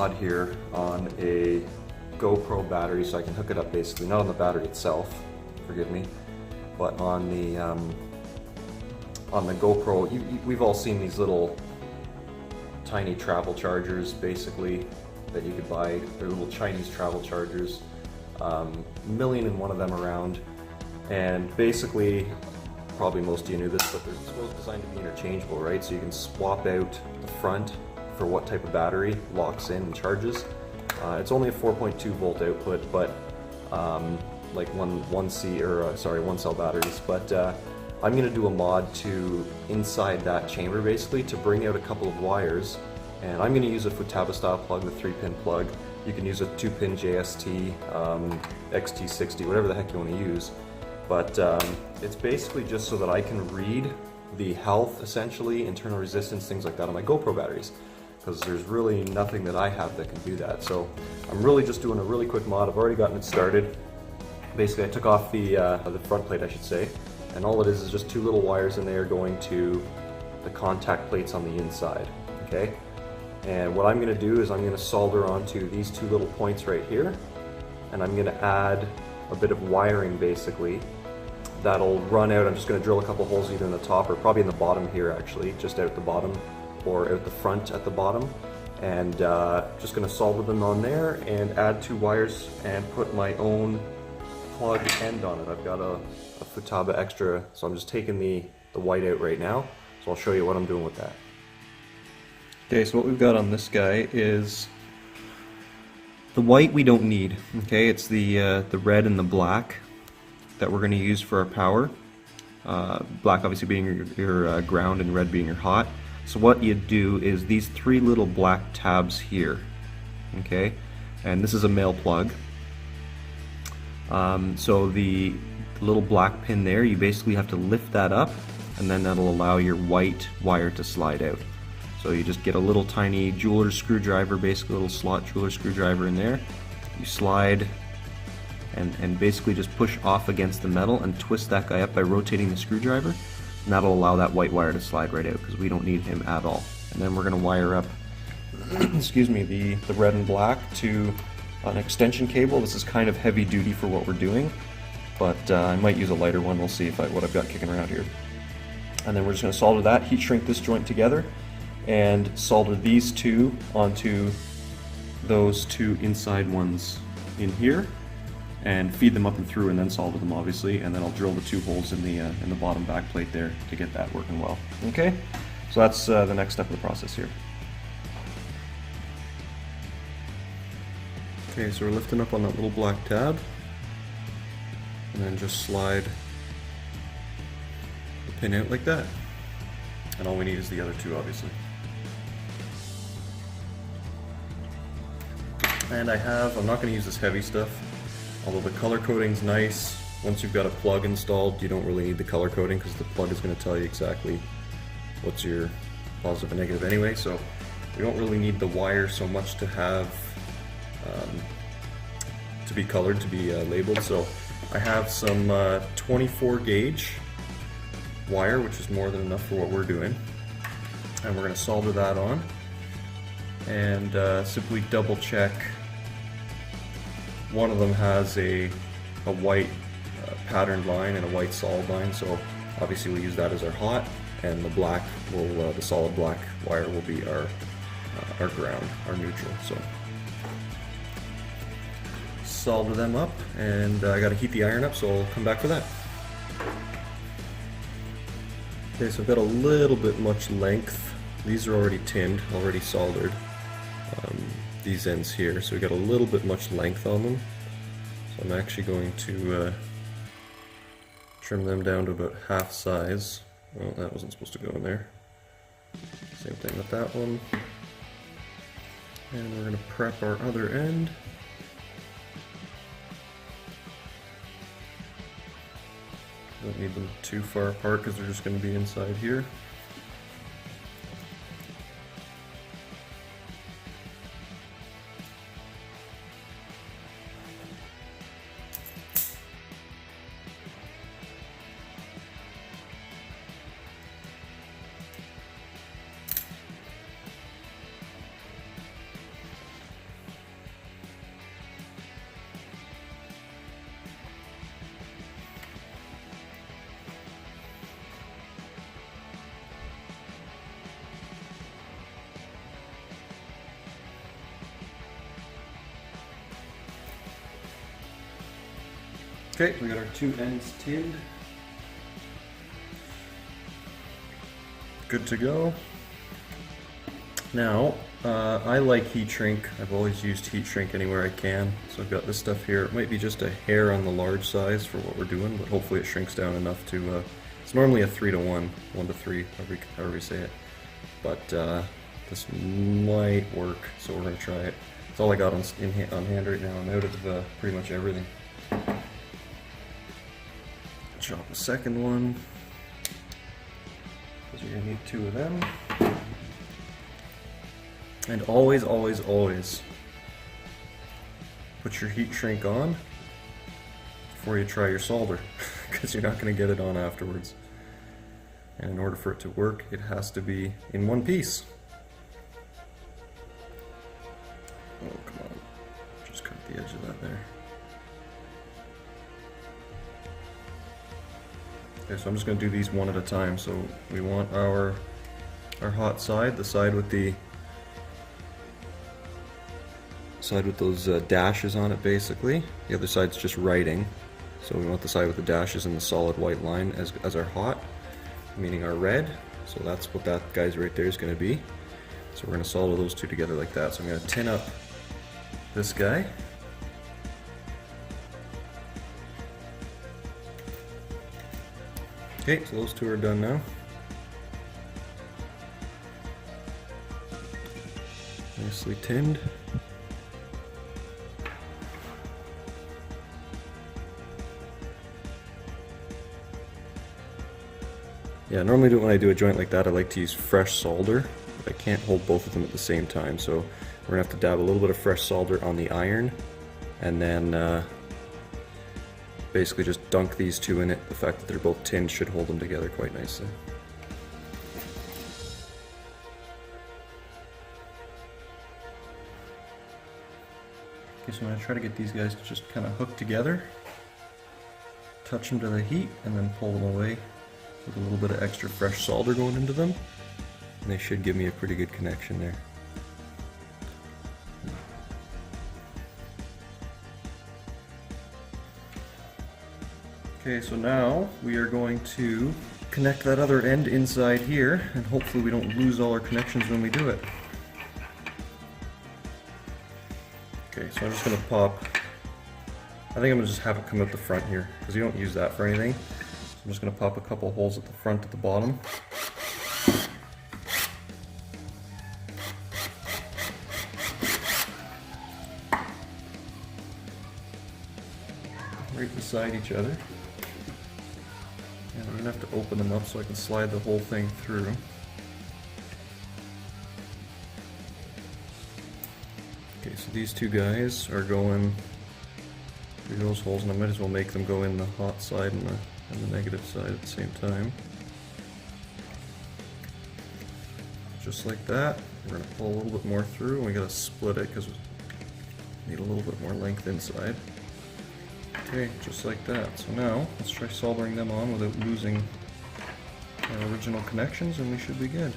mod here on a GoPro battery, so I can hook it up basically, not on the battery itself, forgive me, but on the GoPro. We've all seen these little tiny travel chargers basically that you could buy. They're little Chinese travel chargers, million and one of them around, and basically, probably most of you knew this, but they're supposed designed to be interchangeable, right? So you can swap out the front for what type of battery locks in and charges. It's only a 4.2 volt output, but like one cell batteries. But I'm going to do a mod to inside that chamber basically to bring out a couple of wires, and I'm going to use a Futaba style plug, the 3-pin plug. You can use a 2-pin JST, XT60, whatever the heck you want to use. But it's basically just so that I can read the health, essentially, internal resistance, things like that on my GoPro batteries, because there's really nothing that I have that can do that. So I'm really just doing a really quick mod. I've already gotten it started. Basically, I took off the front plate, I should say, and all it is just two little wires in there going to the contact plates on the inside, okay? And what I'm going to do is I'm going to solder onto these two little points right here, and I'm going to add a bit of wiring basically that'll run out. I'm just going to drill a couple holes either in the top or probably in the bottom here, actually, just out the bottom or out the front at the bottom, and just going to solder them on there and add two wires and put my own plug end on it. I've got a Futaba extra, so I'm just taking the white out right now, so I'll show you what I'm doing with that. Okay, so what we've got on this guy is the white we don't need, okay? It's the red and the black that we're going to use for our power. Black obviously being your ground and red being your hot. So what you do is these three little black tabs here, okay? And this is a male plug. So the little black pin there, you basically have to lift that up, and then that'll allow your white wire to slide out. So you just get a little tiny jeweler's screwdriver, basically a little slot jeweler's screwdriver in there. You slide and basically just push off against the metal and twist that guy up by rotating the screwdriver, and that'll allow that white wire to slide right out because we don't need him at all. And then we're going to wire up excuse me, the red and black to an extension cable. This is kind of heavy duty for what we're doing, but I might use a lighter one. We'll see what I've got kicking around here. And then we're just going to solder that, heat shrink this joint together, and solder these two onto those two inside ones in here, and feed them up and through, and then solder them obviously, and then I'll drill the two holes in the bottom back plate there to get that working well. Okay, so that's the next step of the process here. Okay, so we're lifting up on that little black tab, and then just slide the pin out like that, and all we need is the other two obviously. And I'm not going to use this heavy stuff, although the color coding's nice. Once you've got a plug installed, you don't really need the color coding because the plug is going to tell you exactly what's your positive and negative anyway, so we don't really need the wire so much to have to be colored, to be labeled. So I have some 24 gauge wire, which is more than enough for what we're doing, and we're going to solder that on and simply double check. One of them has a white patterned line and a white solid line, so obviously we'll use that as our hot, and the black will, the solid black wire will be our ground, our neutral. So solder them up, and I got to heat the iron up, so I'll come back for that. Okay, so I've got a little bit much length. These are already tinned, already soldered. These ends here, so we got a little bit much length on them. So I'm actually going to trim them down to about half size. Well, that wasn't supposed to go in there. Same thing with that one. And we're going to prep our other end. Don't need them too far apart because they're just going to be inside here. Okay, we got our two ends tinned. Good to go. Now, I like heat shrink. I've always used heat shrink anywhere I can. So I've got this stuff here. It might be just a hair on the large size for what we're doing, but hopefully it shrinks down enough to, it's normally a 3-to-1, 1-to-3, however you say it. But this might work, so we're gonna try it. That's all I got on hand right now. I'm out of pretty much everything. Chop the second one, because you're gonna need 2 of them. And always, always, always put your heat shrink on before you try your solder, because you're not going to get it on afterwards. And in order for it to work, it has to be in one piece. Oh, come on. Just cut the edge of that there. Okay, so I'm just going to do these one at a time. So we want our hot side, the side with those dashes on it, basically. The other side's just writing. So we want the side with the dashes and the solid white line as our hot, meaning our red. So that's what that guy's right there is going to be. So we're going to solder those two together like that. So I'm going to tin up this guy. Okay, so those two are done now. Nicely tinned. Yeah, normally when I do a joint like that, I like to use fresh solder, but I can't hold both of them at the same time, so we're gonna have to dab a little bit of fresh solder on the iron, and then basically just dunk these two in it. The fact that they're both tinned should hold them together quite nicely. Okay, so I'm gonna try to get these guys to just kind of hook together, touch them to the heat, and then pull them away with a little bit of extra fresh solder going into them, and they should give me a pretty good connection there. Okay, so now we are going to connect that other end inside here, and hopefully we don't lose all our connections when we do it. Okay, so I'm just going to pop, I think I'm going to just have it come out the front here, because you don't use that for anything. I'm just going to pop a couple holes at the front at the bottom. Right beside each other. And I'm going to have to open them up so I can slide the whole thing through. Okay, so these two guys are going through those holes, and I might as well make them go in the hot side and the negative side at the same time. Just like that. We're going to pull a little bit more through, and we got to split it because we need a little bit more length inside. Okay, just like that. So now let's try soldering them on without losing our original connections, and we should be good.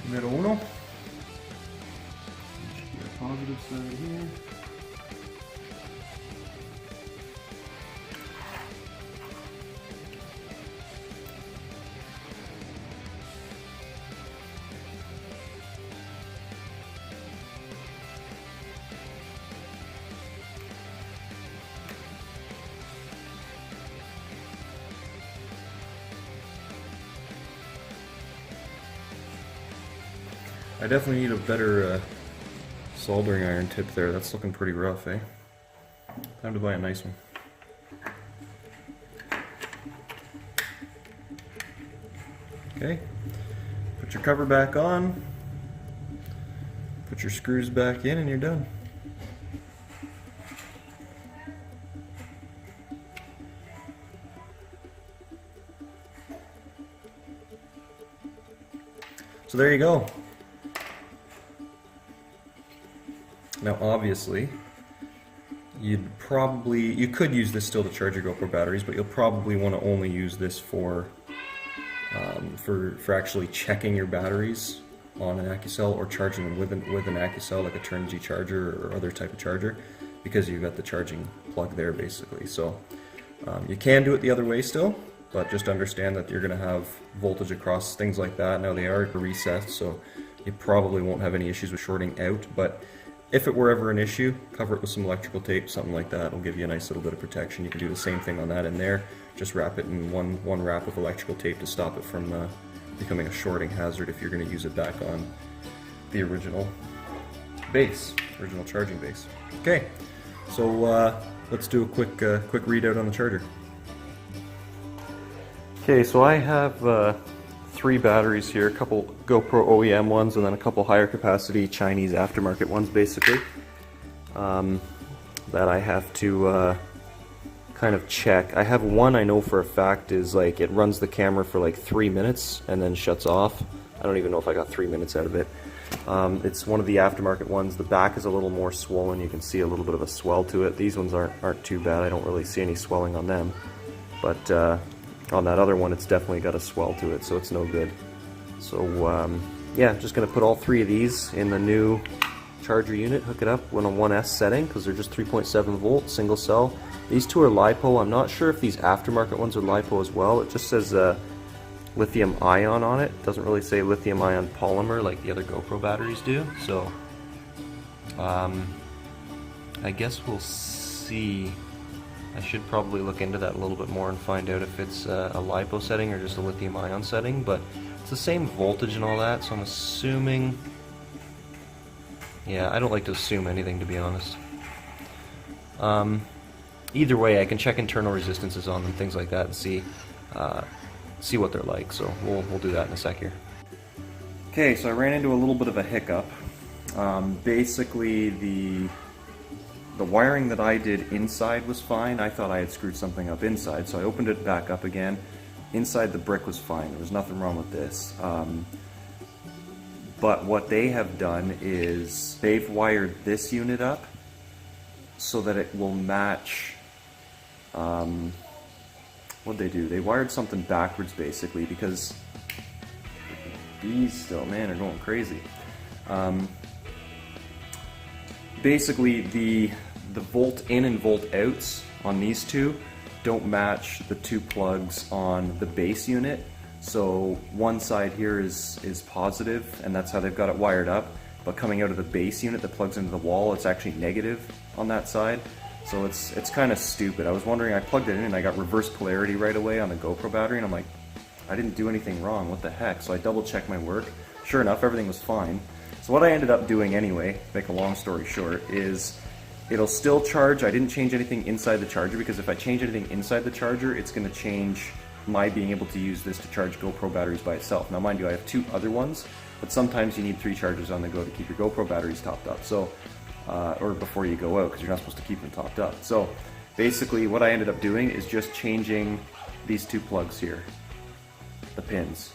Numero uno. The positive side here. I definitely need a better soldering iron tip there. That's looking pretty rough, eh? Time to buy a nice one. Okay, put your cover back on, put your screws back in, and you're done. So there you go. Now obviously, you could use this still to charge your GoPro batteries, but you'll probably want to only use this for actually checking your batteries on an AccuCell or charging them with an AccuCell, like a Turn G charger or other type of charger, because you've got the charging plug there basically. So you can do it the other way still, but just understand that you're going to have voltage across things like that. Now they are recessed, so you probably won't have any issues with shorting out, but if it were ever an issue, cover it with some electrical tape, something like that. It'll give you a nice little bit of protection. You can do the same thing on that in there. Just wrap it in one wrap of electrical tape to stop it from becoming a shorting hazard if you're going to use it back on the original base, original charging base. Okay, so let's do a quick readout on the charger. Okay, so I have 3 batteries here, a couple GoPro OEM ones and then a couple higher capacity Chinese aftermarket ones basically, that I have to kind of check. I have one I know for a fact is like it runs the camera for like 3 minutes and then shuts off. I don't even know if I got 3 minutes out of it. It's one of the aftermarket ones. The back is a little more swollen. You can see a little bit of a swell to it. These ones aren't too bad. I don't really see any swelling on them, but on that other one it's definitely got a swell to it, so it's no good. So yeah, just gonna put all 3 of these in the new charger unit, hook it up on a 1S setting because they're just 3.7 volt single cell. These 2 are LiPo. I'm not sure if these aftermarket ones are LiPo as well. It just says lithium ion on it. It doesn't really say lithium ion polymer like the other GoPro batteries do. So I guess we'll see. I should probably look into that a little bit more and find out if it's a LiPo setting or just a lithium ion setting, but it's the same voltage and all that, so I'm assuming. Yeah, I don't like to assume anything, to be honest. Either way, I can check internal resistances on them, things like that, and see what they're like. So we'll do that in a sec here. Okay, so I ran into a little bit of a hiccup. Basically, the wiring that I did inside was fine. I thought I had screwed something up inside, so I opened it back up again. Inside the brick was fine. There was nothing wrong with this. But what they have done is they've wired this unit up so that it will match. What'd they do? They wired something backwards basically, because these still, man, are going crazy. Basically the volt in and volt outs on these 2 don't match the 2 plugs on the base unit. So one side here is positive, and that's how they've got it wired up, but coming out of the base unit that plugs into the wall, it's actually negative on that side. So it's kind of stupid. I was wondering, I plugged it in and I got reverse polarity right away on the GoPro battery, and I'm like, I didn't do anything wrong, what the heck? So I double checked my work. Sure enough, everything was fine. So what I ended up doing anyway, to make a long story short, is it'll still charge. I didn't change anything inside the charger, because if I change anything inside the charger, it's going to change my being able to use this to charge GoPro batteries by itself. Now mind you, I have 2 other ones, but sometimes you need 3 chargers on the go to keep your GoPro batteries topped up. So, or before you go out, because you're not supposed to keep them topped up. So basically what I ended up doing is just changing these 2 plugs here, the pins.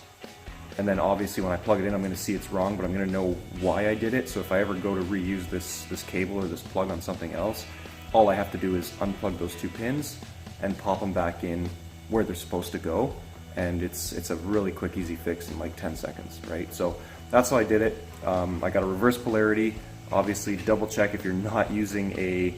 And then obviously when I plug it in, I'm going to see it's wrong, but I'm going to know why I did it. So if I ever go to reuse this cable or this plug on something else, all I have to do is unplug those 2 pins and pop them back in where they're supposed to go. And it's a really quick, easy fix in like 10 seconds, right? So that's how I did it. I got a reverse polarity. Obviously double check if you're not using a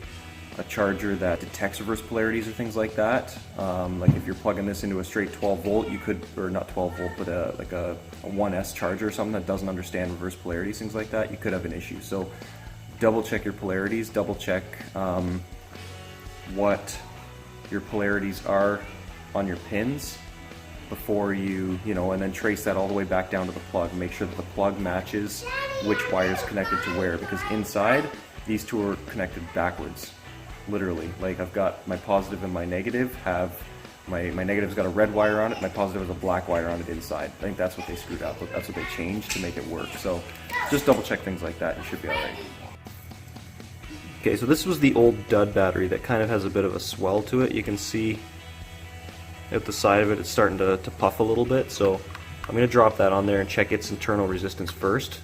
charger that detects reverse polarities or things like that. Like if you're plugging this into a straight 12 volt, you could, or not 12 volt, but like a 1S charger or something that doesn't understand reverse polarities, things like that, you could have an issue. So double check your polarities, double check what your polarities are on your pins before you know, and then trace that all the way back down to the plug. Make sure that the plug matches which wire is connected to where, because inside these 2 are connected backwards. Literally, like I've got my positive and my negative have, my negative's got a red wire on it, my positive has a black wire on it inside. I think that's what they screwed up, but that's what they changed to make it work. So just double check things like that, you should be alright. Okay, so this was the old dud battery that kind of has a bit of a swell to it. You can see at the side of it, it's starting to puff a little bit. So I'm going to drop that on there and check its internal resistance first.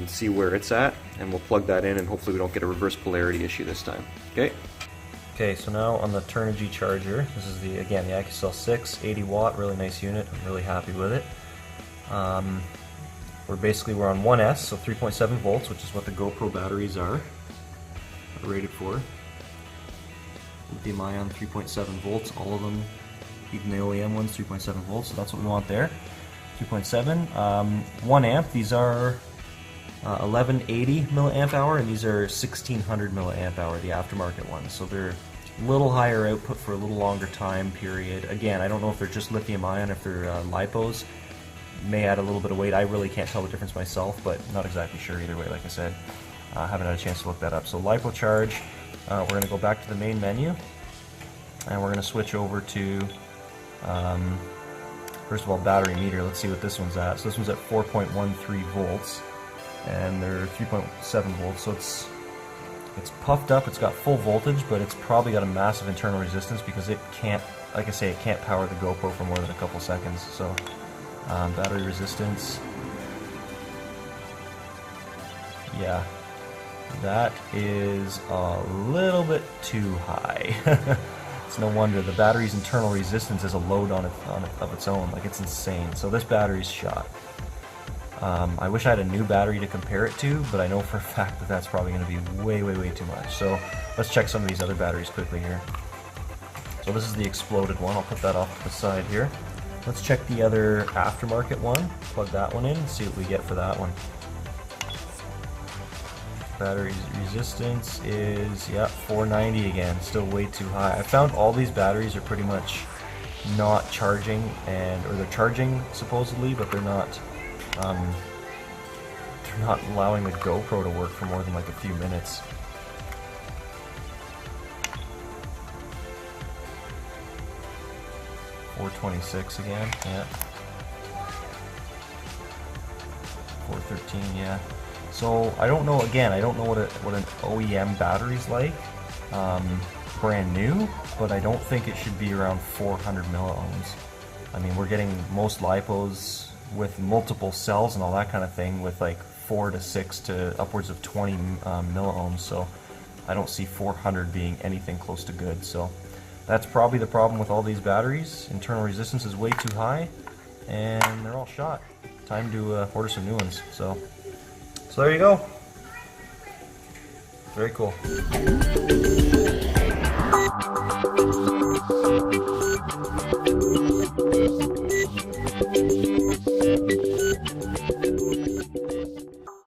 See where it's at, and we'll plug that in, and hopefully we don't get a reverse polarity issue this time. Okay. Okay, so now on the Turnigy charger, this is the AccuCell 6, 80 watt, really nice unit. I'm really happy with it. We're on 1S, so 3.7 volts, which is what the GoPro batteries are rated for. Lithium-ion 3.7 volts, all of them, even the OEM ones, 3.7 volts, so that's what we want there. 3.7, 1 amp, these are 1180 milliamp hour, and these are 1600 milliamp hour, the aftermarket ones. So they're a little higher output for a little longer time period. Again, I don't know if they're just lithium-ion, if they're lipos. May add a little bit of weight. I really can't tell the difference myself, but not exactly sure either way, like I said. Haven't had a chance to look that up. So lipo charge, we're going to go back to the main menu, and we're going to switch over to, first of all, battery meter. Let's see what this one's at. So this one's at 4.13 volts, and they're 3.7 volts, so it's puffed up, it's got full voltage, but it's probably got a massive internal resistance because it can't, like I say, it can't power the GoPro for more than a couple seconds. So battery resistance, yeah, that is a little bit too high. It's no wonder. The battery's internal resistance is a load on its own, like it's insane. So this battery's shot. I wish I had a new battery to compare it to, but I know for a fact that that's probably going to be way, way, way too much. So let's check some of these other batteries quickly here. So this is the exploded one. I'll put that off to the side here. Let's check the other aftermarket one. Plug that one in and see what we get for that one. Battery resistance is, yeah, 490 again. Still way too high. I found all these batteries are pretty much not charging, or they're charging supposedly, but they're not allowing the GoPro to work for more than like a few minutes. $426 again, yeah. $413, yeah. So I don't know. Again, I don't know what an OEM battery's like, brand new, but I don't think it should be around 400 milliohms. I mean, we're getting most lipos with multiple cells and all that kind of thing with like 4 to 6 to upwards of 20 milliohms, so I don't see 400 being anything close to good. So that's probably the problem with all these batteries. Internal resistance is way too high, and they're all shot. Time to order some new ones. So there you go. Very cool.